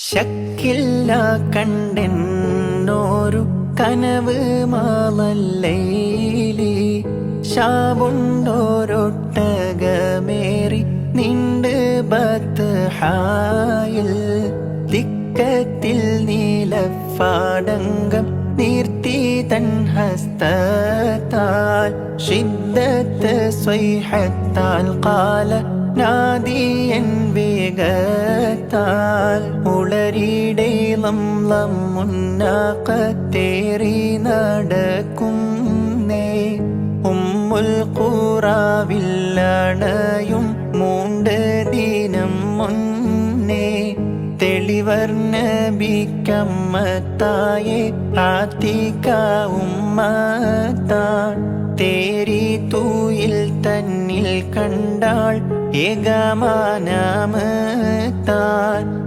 ശക്കില്ല കണ്ടെന്നോരു കനവ് മാലല്ലൈലി ശാബുണ്ടോരൊട്ടകമേറി നിണ്ട് ബത്ഹായിൽ ദിക്കത്തിൽ നീലഫാടങ്കം നീർത്തി തൻ ഹസ്തത്താൽ ഷിദ്ദത്ത് സ്വൈഹത്താൽ കാല നാദിയൻ വേഗത്താൽ ഉളരിടേളം മുന്നാക്കത്തേറി നടക്കുന്നേ ഉമ്മുൽ ഖുറാവില്ലണയും മൂണ്ട് ദിനം മുന്നേ തെളിവർണ്ണ ബിക്കമ്മത്തായെ ആത്തിക ഉമ്മത്താൻ തേരി തൂയിൽ തന്നിൽ കണ്ടാൾ ഏകമാനാമത്താൻ